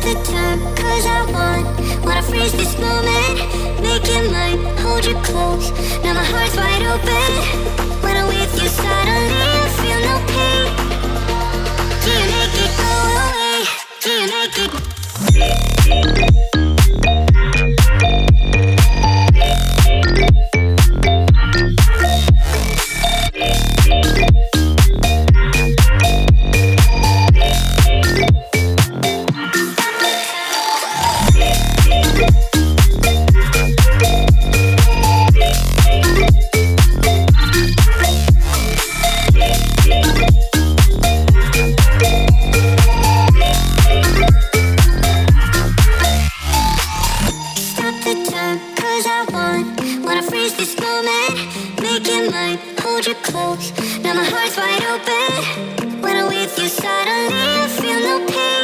the time, cause I wanna freeze this moment. Make it mine, hold you close. Now my heart's wide open. When I'm with you, suddenly I feel no pain. Do you make it go away? Do you make it? Wanna freeze this moment, make it mine, hold you close. Now my heart's wide open. When I'm with you, suddenly I feel no pain.